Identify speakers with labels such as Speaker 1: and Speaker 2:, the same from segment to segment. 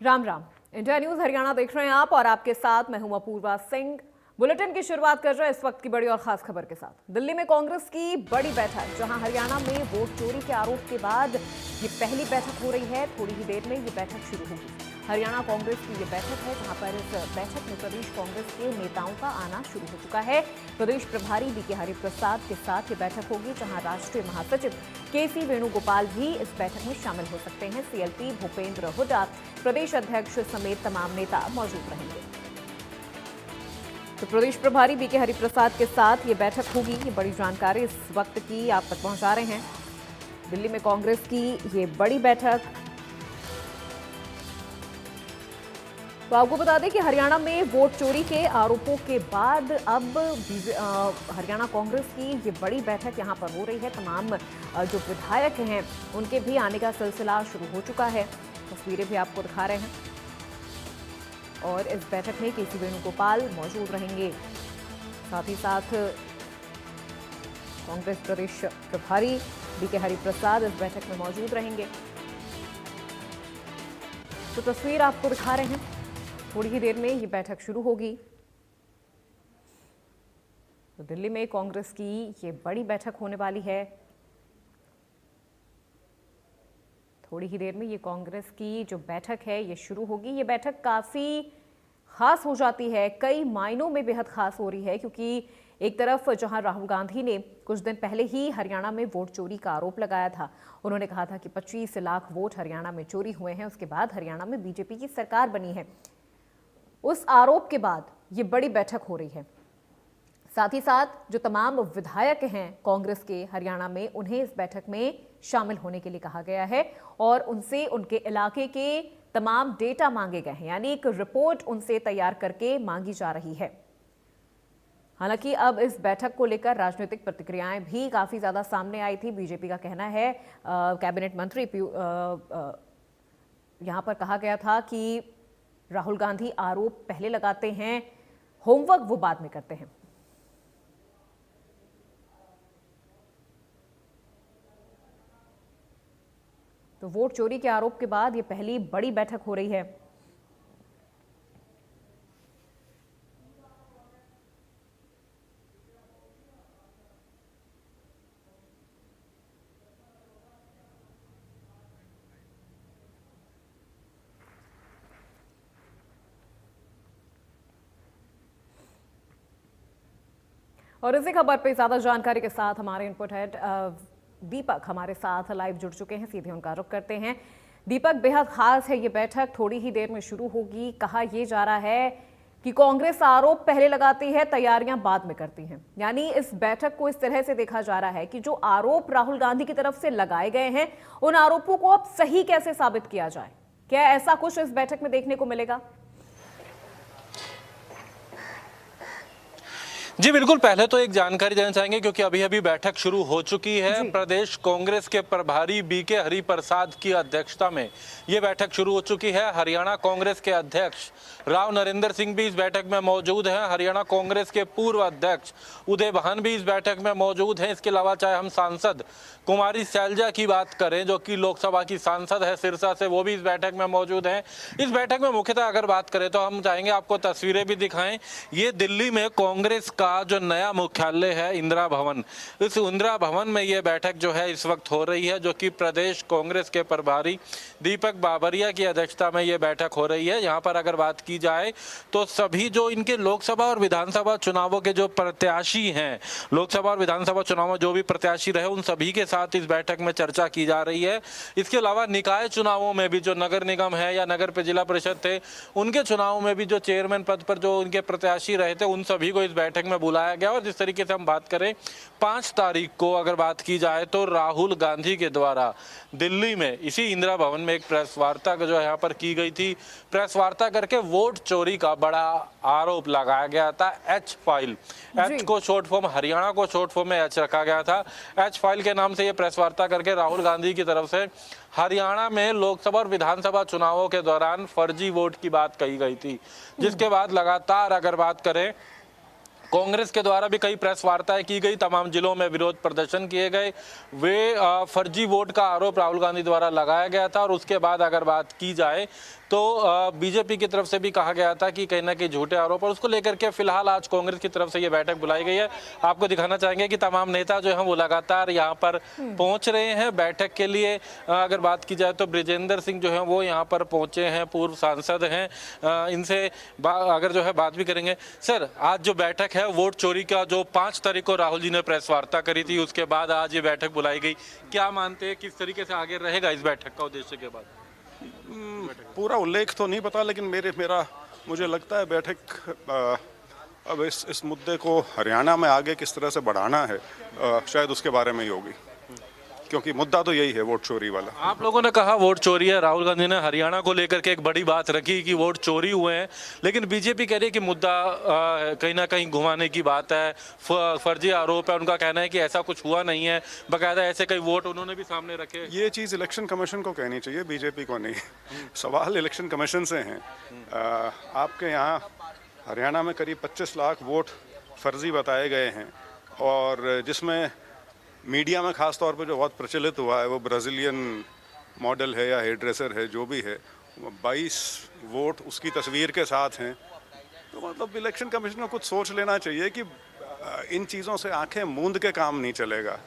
Speaker 1: Ram Ram. India news Haryana देख रहे हैं आप और आपके साथ मैं हूं अपूर्वा सिंह। बुलेटिन की शुरुआत कर रहे हैं इस वक्त की बड़ी और खास खबर के साथ। दिल्ली में कांग्रेस की बड़ी बैठक, जहां हरियाणा में वोट चोरी के आरोप के बाद ये पहली बैठक हो रही है। थोड़ी ही देर में ये बैठक शुरू होगी। हरियाणा कांग्रेस की ये बैठक है, जहां पर इस बैठक में प्रदेश कांग्रेस के नेताओं का आना शुरू हो चुका है। प्रदेश प्रभारी बीके हरिप्रसाद के साथ ये बैठक होगी, जहां राष्ट्रीय महासचिव केसी वेणुगोपाल भी इस बैठक में शामिल हो सकते हैं। सीएलपी भूपेंद्र हुड्डा, प्रदेश अध्यक्ष समेत तमाम नेता मौजूद रहेंगे। तो प्रदेश प्रभारी बीके हरिप्रसाद के साथ ये बैठक होगी। ये बड़ी जानकारी इस वक्त की आप तक पहुंचा रहे हैं। दिल्ली में कांग्रेस की ये बड़ी बैठक। तो आपको बता दें कि हरियाणा में वोट चोरी के आरोपों के बाद अब हरियाणा कांग्रेस की ये बड़ी बैठक यहां पर हो रही है। तमाम जो विधायक हैं उनके भी आने का सिलसिला शुरू हो चुका है। तस्वीरें भी आपको दिखा रहे हैं। और इस बैठक में केसी वेणुगोपाल मौजूद रहेंगे। साथ ही साथ कांग्रेस प्रदेश प्रभारी बीके हरिप्रसाद इस बैठक में मौजूद रहेंगे। तो तस्वीर आपको दिखा रहे हैं। थोड़ी ही देर में ये बैठक शुरू होगी। तो दिल्ली में कांग्रेस की ये बड़ी बैठक होने वाली है। थोड़ी ही देर में ये कांग्रेस की जो बैठक है ये शुरू होगी। ये बैठक काफी खास हो जाती है, कई मायनों में बेहद खास हो रही है, क्योंकि एक तरफ जहां राहुल गांधी ने कुछ दिन पहले ही हरियाणा में वोट चोरी का आरोप लगाया था। उन्होंने कहा था कि 25 लाख वोट हरियाणा में चोरी हुए हैं। उसके बाद हरियाणा में बीजेपी की सरकार बनी है। उस आरोप के बाद ये बड़ी बैठक हो रही है। साथ ही साथ जो तमाम विधायक हैं कांग्रेस के हरियाणा में, उन्हें इस बैठक में शामिल होने के लिए कहा गया है और उनसे उनके इलाके के तमाम डेटा मांगे गए हैं, यानी एक रिपोर्ट उनसे तैयार करके मांगी जा रही है। हालांकि अब इस बैठक को लेकर राजनीतिक प्रतिक्रियाएं भी काफी ज्यादा सामने आई थी। बीजेपी का कहना है, कैबिनेट मंत्री यहां पर कहा गया था कि राहुल गांधी आरोप पहले लगाते हैं, होमवर्क वो बाद में करते हैं। तो वोट चोरी के आरोप के बाद ये पहली बड़ी बैठक हो रही है। और इसी खबर पे ज्यादा जानकारी के साथ हमारे इनपुट हेड दीपक हमारे साथ लाइव जुड़ चुके हैं। सीधे उनका रुख करते हैं। दीपक, बेहद खास है ये बैठक, थोड़ी ही देर में शुरू होगी। कहा यह जा रहा है कि कांग्रेस आरोप पहले लगाती है, तैयारियां बाद में करती हैं। यानी इस बैठक को इस तरह से देखा जा रहा है कि जो आरोप राहुल गांधी की तरफ से लगाए गए हैं, उन आरोपों को अब सही कैसे साबित किया जाए। क्या ऐसा कुछ इस बैठक में देखने को मिलेगा?
Speaker 2: जी बिल्कुल, पहले तो एक जानकारी देना चाहेंगे क्योंकि अभी अभी बैठक शुरू हो चुकी है। प्रदेश कांग्रेस के प्रभारी बीके हरिप्रसाद की अध्यक्षता में ये बैठक शुरू हो चुकी है। हरियाणा कांग्रेस के अध्यक्ष राव नरेंद्र सिंह भी इस बैठक में मौजूद हैं। हरियाणा कांग्रेस के पूर्व अध्यक्ष उदय भान भी इस बैठक में मौजूद हैं। इसके अलावा चाहे हम सांसद कुमारी सैलजा की बात करें, जो कि लोकसभा की सांसद है सिरसा से, वो भी इस बैठक में मौजूद हैं। इस बैठक में मुख्यतः अगर बात करें तो हम चाहेंगे आपको तस्वीरें भी दिखाएं। ये दिल्ली में कांग्रेस का जो नया मुख्यालय है इंदिरा भवन, इस इंदिरा भवन में ये बैठक जो है इस वक्त हो रही है, जो कि प्रदेश कांग्रेस के प्रभारी दीपक बाबरिया की अध्यक्षता में ये बैठक हो रही है। यहाँ पर अगर बात की जाए तो सभी जो इनके लोकसभा और विधानसभा चुनावों के जो प्रत्याशी हैं, लोकसभा और विधानसभा चुनाव में जो भी प्रत्याशी रहे, उन सभी के साथ इस बैठक में चर्चा की जा रही है। इसके अलावा निकाय चुनावों में भी जो नगर निगम है या नगर पे जिला परिषद थे, उनके चुनावों में भी जो चेयरमैन पद पर जो उनके प्रत्याशी रहे थे, उन सभी को इस बैठक में बुलाया गया। और जिस तरीके से हम बात करें 5 तारीख को अगर बात की जाए तो राहुल गांधी के द्वारा दिल्ली में इसी इंदिरा भवन में एक प्रेस वार्ता जो है यहाँ पर की गई थी। प्रेस वार्ता करके वोट चोरी का बड़ा आरोप लगाया गया था। एच फाइल, एच को शॉर्ट फॉर्म, हरियाणा को शॉर्ट फॉर्म में एच रखा गया था। एच फाइल के नाम से ये प्रेस वार्ता करके राहुल गांधी की तरफ से हरियाणा में लोकसभा और विधानसभा चुनावों के दौरान फर्जी वोट की बात कही गई थी, जिसके बाद लगातार अगर बात करें कांग्रेस के द्वारा भी कई प्रेस वार्ताएं की गई, तमाम जिलों में विरोध प्रदर्शन किए गए। वे फर्जी वोट का आरोप राहुल गांधी द्वारा लगाया गया था। और उसके बाद अगर बात की जाए तो बीजेपी की तरफ से भी कहा गया था कि कहीं ना कहीं झूठे आरोप, और उसको लेकर के फिलहाल आज कांग्रेस की तरफ से ये बैठक बुलाई गई है। आपको दिखाना चाहेंगे कि तमाम नेता जो हैं वो लगातार यहाँ पर पहुंच रहे हैं बैठक के लिए। अगर बात की जाए तो ब्रिजेंद्र सिंह जो है वो यहाँ पर पहुंचे हैं, पूर्व सांसद हैं। इनसे अगर जो है बात भी करेंगे। सर, आज जो बैठक है वोट चोरी का, जो 5 तारीख को राहुल जी ने प्रेस वार्ता करी थी, उसके बाद आज ये बैठक बुलाई गई, क्या मानते हैं किस तरीके से आगे रहेगा इस बैठक का उद्देश्य के बाद?
Speaker 3: पूरा उल्लेख तो नहीं पता, लेकिन मुझे लगता है बैठक अब इस मुद्दे को हरियाणा में आगे किस तरह से बढ़ाना है, शायद उसके बारे में ही होगी, क्योंकि मुद्दा तो यही है, वोट चोरी वाला।
Speaker 2: आप लोगों ने कहा वोट चोरी है, राहुल गांधी ने हरियाणा को लेकर के एक बड़ी बात रखी कि वोट चोरी हुए हैं, लेकिन बीजेपी कह रही है कि मुद्दा कहीं ना कहीं घुमाने की बात है, फर्जी आरोप है। उनका कहना है कि ऐसा कुछ हुआ नहीं है, बाकायदा ऐसे कई वोट उन्होंने भी सामने रखे।
Speaker 3: ये चीज़ इलेक्शन कमीशन को कहनी चाहिए, बीजेपी को नहीं। सवाल इलेक्शन कमीशन से हैं। आपके यहाँ हरियाणा में करीब 25 लाख वोट फर्जी बताए गए हैं, और जिसमें मीडिया में ख़ास तौर पे जो बहुत प्रचलित हुआ है वो ब्राज़ीलियन मॉडल है या हेयर ड्रेसर है, जो भी है, 22 वोट उसकी तस्वीर के साथ हैं। तो मतलब इलेक्शन कमीशन को कुछ सोच लेना चाहिए कि इन चीज़ों से आंखें मूंद के काम नहीं चलेगा।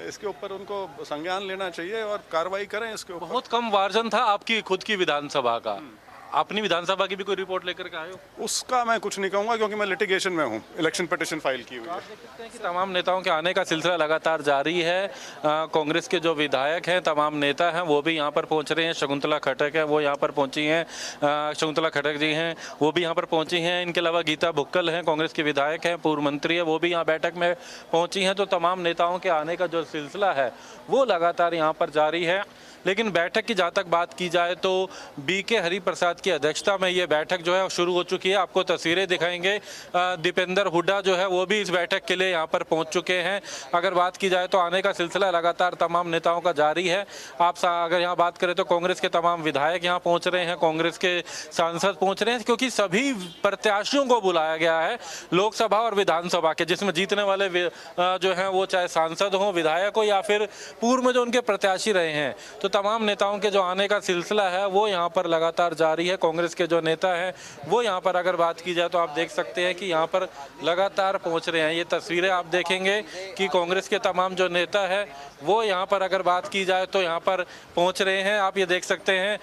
Speaker 3: इसके ऊपर उनको संज्ञान लेना चाहिए और कार्रवाई करें इसके ऊपर।
Speaker 2: बहुत कम मार्जिन था आपकी खुद की विधानसभा का, अपनी विधानसभा की भी कोई रिपोर्ट लेकर के आए हो?
Speaker 3: उसका मैं कुछ नहीं कहूँगा, क्योंकि मैं लिटिगेशन में हूँ, इलेक्शन पिटीशन फाइल की हुई है।
Speaker 2: आप देख सकते हैं कि तमाम नेताओं के आने का सिलसिला लगातार जारी है। कांग्रेस के जो विधायक हैं, तमाम नेता हैं, वो भी यहाँ पर पहुँच रहे हैं। शकुंतला खट्टक है, वो यहाँ पर पहुँची हैं। शकुंतला खट्टक जी हैं, वो भी यहाँ पर पहुँची हैं। इनके अलावा गीता भुक्कल हैं, कांग्रेस के विधायक हैं, पूर्व मंत्री है, वो भी यहाँ बैठक में पहुँची हैं। तो तमाम नेताओं के आने का जो सिलसिला है वो लगातार यहाँ पर जारी है। लेकिन बैठक की जहाँ तक बात की जाए तो बीके हरिप्रसाद की अध्यक्षता में ये बैठक जो है शुरू हो चुकी है। आपको तस्वीरें दिखाएंगे। दीपेंद्र हुड्डा जो है वो भी इस बैठक के लिए यहाँ पर पहुँच चुके हैं। अगर बात की जाए तो आने का सिलसिला लगातार तमाम नेताओं का जारी है। अगर यहाँ बात करें तो कांग्रेस के तमाम विधायक यहाँ पहुँच रहे हैं, कांग्रेस के सांसद पहुँच रहे हैं, क्योंकि सभी प्रत्याशियों को बुलाया गया है लोकसभा और विधानसभा के, जिसमें जीतने वाले जो हैं वो चाहे सांसद हों, विधायक हो, या फिर पूर्व में जो उनके प्रत्याशी रहे हैं। तो तमाम नेताओं के जो आने का सिलसिला है वो यहाँ पर लगातार जारी है। कांग्रेस के जो नेता हैं वो यहाँ पर अगर बात की जाए तो आप देख सकते हैं कि यहाँ पर लगातार पहुँच रहे हैं। ये तस्वीरें आप देखेंगे कि कांग्रेस के तमाम जो नेता है वो यहाँ पर अगर बात की जाए तो यहाँ पर पहुँच रहे हैं। आप ये देख सकते हैं,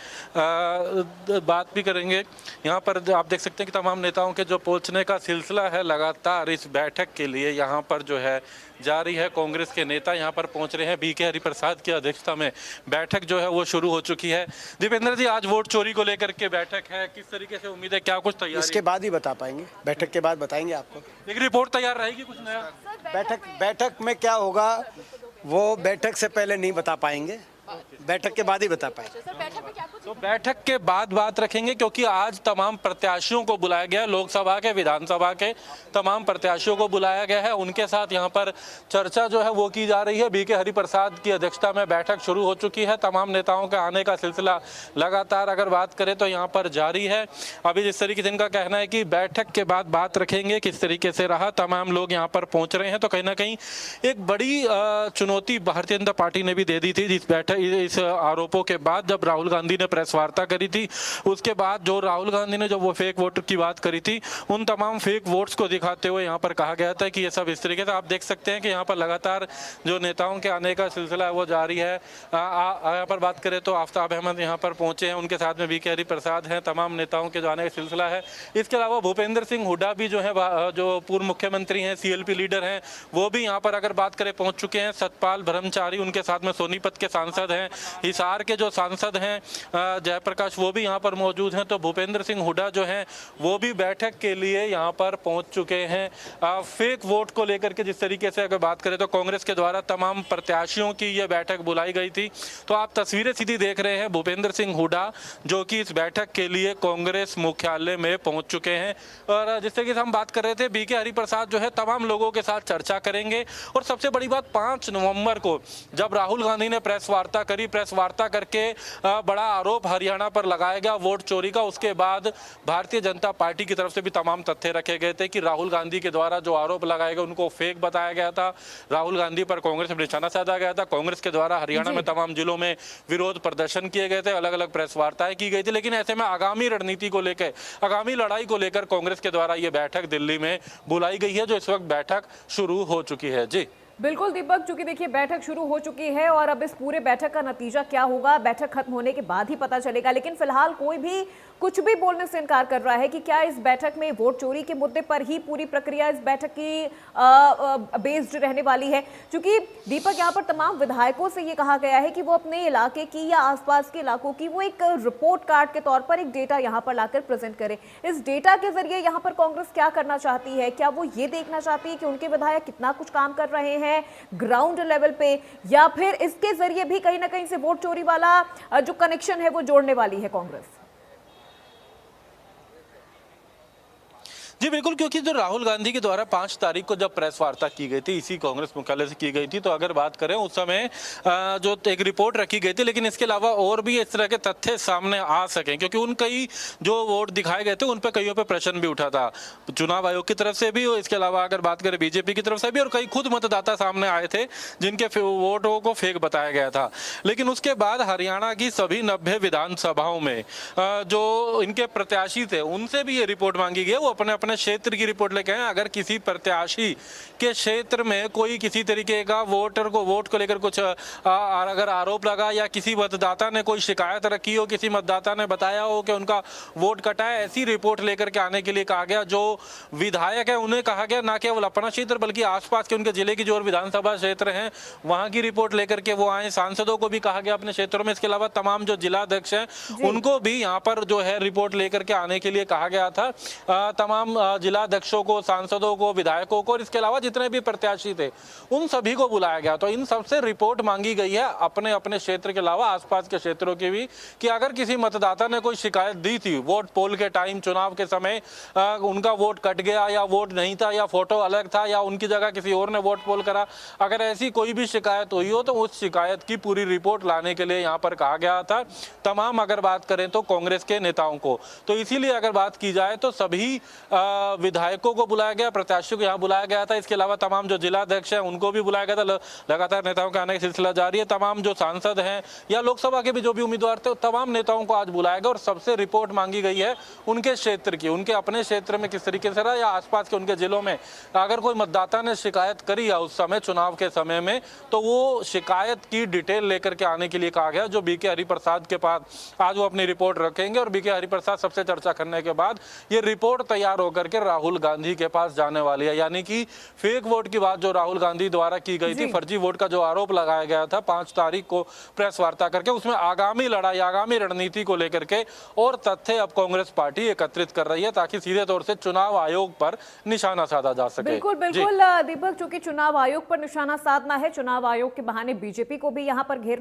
Speaker 2: बात भी करेंगे। यहाँ पर आप देख सकते हैं कि तमाम नेताओं के जो पहुँचने का सिलसिला है लगातार इस बैठक के लिए यहाँ पर जो है जारी है। कांग्रेस के नेता यहाँ पर पहुंच रहे हैं। बीके हरिप्रसाद की अध्यक्षता में बैठक जो है वो शुरू हो चुकी है। दीपेंद्र जी, आज वोट चोरी को लेकर के बैठक है, किस तरीके से उम्मीद है, क्या कुछ तैयारी?
Speaker 4: इसके बाद ही बता पाएंगे, बैठक के बाद बताएंगे आपको।
Speaker 2: एक रिपोर्ट तैयार रहेगी कुछ नया?
Speaker 4: बैठक में क्या होगा वो बैठक से पहले नहीं बता पाएंगे, बैठक के बाद ही बता पाएंगे।
Speaker 2: तो बैठक के बाद बात रखेंगे, क्योंकि आज तमाम प्रत्याशियों को बुलाया गया है, लोकसभा के, विधानसभा के तमाम प्रत्याशियों को बुलाया गया है। उनके साथ यहाँ पर चर्चा जो है वो की जा रही है। बीके हरिप्रसाद की अध्यक्षता में बैठक शुरू हो चुकी है। तमाम नेताओं के आने का सिलसिला लगातार अगर बात करें तो यहाँ पर जारी है। अभी जिस तरीके से इनका कहना है कि बैठक के बाद बात रखेंगे किस तरीके से रहा, तमाम लोग यहाँ पर पहुँच रहे हैं। तो कहीं ना कहीं एक बड़ी चुनौती भारतीय जनता पार्टी ने भी दे दी थी इस आरोपों के बाद, जब राहुल गांधी ने प्रेस वार्ता करी थी। उसके बाद जो राहुल गांधी ने जब वो फेक वोटर की बात करी थी, उन तमाम फेक वोट्स को दिखाते हुए यहाँ पर कहा गया था कि ये सब इस तरीके से। आप देख सकते हैं कि यहाँ पर लगातार जो नेताओं के आने का सिलसिला है वो जारी है। यहाँ पर बात करें तो आफ्ताब अहमद यहाँ पर पहुंचे हैं, उनके साथ में बीके हरिप्रसाद हैं। तमाम नेताओं के जो आने का सिलसिला है। इसके अलावा भूपेंद्र सिंह हुड्डा भी जो है, जो पूर्व मुख्यमंत्री हैं, सीएलपी लीडर हैं, वो भी यहाँ पर अगर बात करें पहुँच चुके हैं। सतपाल ब्रह्मचारी, उनके साथ में सोनीपत के सांसद हैं, हिसार के जो सांसद हैं जयप्रकाश, वो भी यहाँ पर मौजूद हैं। तो भूपेंद्र सिंह हुड्डा जो हैं वो भी बैठक के लिए यहाँ पर पहुँच चुके हैं। फेक वोट को लेकर के जिस तरीके से अगर बात करें तो कांग्रेस के द्वारा तमाम प्रत्याशियों की ये बैठक बुलाई गई थी। तो आप तस्वीरें सीधी देख रहे हैं, भूपेंद्र सिंह हुड्डा जो कि इस बैठक के लिए कांग्रेस मुख्यालय में पहुँच चुके हैं। और जिस तरीके से हम बात कर रहे थे, बीके हरिप्रसाद जो है तमाम लोगों के साथ चर्चा करेंगे। और सबसे बड़ी बात, 5 नवंबर को जब राहुल गांधी ने प्रेस वार्ता करी, प्रेस वार्ता करके बड़ा आरोप हरियाणा पर लगाया गया वोट चोरी का। उसके बाद भारतीय जनता पार्टी की तरफ से भी तमाम तथ्य रखे गए थे कि राहुल गांधी के द्वारा जो आरोप लगाए गए उनको फेक बताया गया था। राहुल गांधी पर कांग्रेस में निशाना साधा गया था। कांग्रेस के द्वारा हरियाणा में तमाम जिलों में विरोध प्रदर्शन किए गए थे, अलग अलग प्रेस वार्ताएं की गई थी। लेकिन ऐसे में आगामी रणनीति को लेकर, आगामी लड़ाई को लेकर कांग्रेस के द्वारा ये बैठक दिल्ली में बुलाई गई है, जो इस वक्त बैठक शुरू हो चुकी है। जी
Speaker 1: बिल्कुल दीपक, चूंकि देखिए बैठक शुरू हो चुकी है और अब इस पूरे बैठक का नतीजा क्या होगा बैठक खत्म होने के बाद ही पता चलेगा। लेकिन फिलहाल कोई भी कुछ भी बोलने से इनकार कर रहा है कि क्या इस बैठक में वोट चोरी के मुद्दे पर ही पूरी प्रक्रिया इस बैठक की बेस्ड रहने वाली है। क्योंकि दीपक, यहाँ पर तमाम विधायकों से ये कहा गया है कि वो अपने इलाके की या आसपास के इलाकों की वो एक रिपोर्ट कार्ड के तौर पर एक डेटा यहाँ पर लाकर प्रेजेंट करे। इस डेटा के जरिए यहाँ पर कांग्रेस क्या करना चाहती है? क्या वो ये देखना चाहती है कि उनके विधायक कितना कुछ काम कर रहे हैं ग्राउंड लेवल पे, या फिर इसके जरिए भी कहीं ना कहीं से वोट चोरी वाला जो कनेक्शन है वो जोड़ने वाली है कांग्रेस?
Speaker 2: जी बिल्कुल, क्योंकि जो राहुल गांधी के द्वारा 5 तारीख को जब प्रेस वार्ता की गई थी, इसी कांग्रेस मुख्यालय से की गई थी, तो अगर बात करें उस समय जो एक रिपोर्ट रखी गई थी, लेकिन इसके अलावा और भी इस तरह के तथ्य सामने आ सकें, क्योंकि उन कई जो वोट दिखाए गए थे उन पर कईयों पे प्रश्न भी उठा था, चुनाव आयोग की तरफ से भी, और इसके अलावा अगर बात करें बीजेपी की तरफ से भी, और कई खुद मतदाता सामने आए थे जिनके वोटों को फेक बताया गया था। लेकिन उसके बाद हरियाणा की सभी 90 विधानसभाओं में जो इनके प्रत्याशी थे उनसे भी ये रिपोर्ट मांगी गई है। वो अपने क्षेत्र की रिपोर्ट लेके आए। अगर किसी प्रत्याशी के क्षेत्र में कोई किसी तरीके का वोट को लेकर कुछ अगर आरोप लगा, या किसी मतदाता ने कोई शिकायत रखी हो, किसी मतदाता ने बताया हो कि उनका वोट कटा है, ऐसी रिपोर्ट लेकर के आने के लिए कहा गया। जो विधायक है उन्हें कहा गया ना केवल अपना क्षेत्र बल्कि आसपास के उनके जिले की जो और विधानसभा क्षेत्र हैं वहां की रिपोर्ट लेकर के वो आए। सांसदों को भी कहा गया अपने क्षेत्रों में। इसके अलावा तमाम जो जिलाध्यक्ष हैं उनको भी यहाँ पर जो है रिपोर्ट लेकर के आने के लिए कहा गया था। तमाम जिलाध्यक्षों को, सांसदों को, विधायकों को, और इसके अलावा जितने भी प्रत्याशी थे उन सभी को बुलाया गया। तो इन सबसे रिपोर्ट मांगी गई है अपने अपने क्षेत्र के अलावा आसपास के क्षेत्रों की भी, कि अगर किसी मतदाता ने कोई शिकायत दी थी वोट पोल के टाइम, चुनाव के समय उनका वोट कट गया, या वोट नहीं था, या फोटो अलग था, या उनकी जगह किसी और ने वोट पोल करा, अगर ऐसी कोई भी शिकायत हुई हो तो उस शिकायत की पूरी रिपोर्ट लाने के लिए यहाँ पर कहा गया था तमाम, अगर बात करें तो कांग्रेस के नेताओं को। तो इसीलिए अगर बात की जाए तो सभी विधायकों को बुलाया गया, प्रत्याशियों को यहाँ बुलाया गया था। इसके अलावा तमाम जो जिलाध्यक्ष हैं उनको भी बुलाया गया था। लगातार नेताओं के आने का सिलसिला जारी है। तमाम जो सांसद हैं या लोकसभा के भी जो भी उम्मीदवार थे तमाम नेताओं को आज बुलाया गया, और सबसे रिपोर्ट मांगी गई है उनके क्षेत्र की, उनके अपने क्षेत्र में किस तरीके से रहा, या आसपास के उनके जिलों में अगर कोई मतदाता ने शिकायत करी है उस समय चुनाव के समय में, तो वो शिकायत की डिटेल लेकर के आने के लिए कहा गया, जो बीके हरिप्रसाद के पास आज वो अपनी रिपोर्ट रखेंगे। और बीके हरिप्रसाद सबसे चर्चा करने के बाद ये रिपोर्ट तैयार होकर के राहुल गांधी के पास जाने वाली है। यानी कि फेक वोट की बात जो राहुल गांधी द्वारा की गई थी, फर्जी वोट का जो आरोप लगाया गया था 5 तारीख को प्रेस वार्ता करके, उसमें आगामी लड़ाई, आगामी रणनीति को लेकर के और तथ्य अब कांग्रेस पार्टी एकत्रित कर रही है, ताकि सीधे तौर से चुनाव आयोग पर निशाना साधा जा सके।
Speaker 1: बिल्कुल बिल्कुल दीपक, चूंकि चुनाव आयोग पर निशाना साधना है, चुनाव आयोग के बहाने बीजेपी को भी यहाँ पर घेरना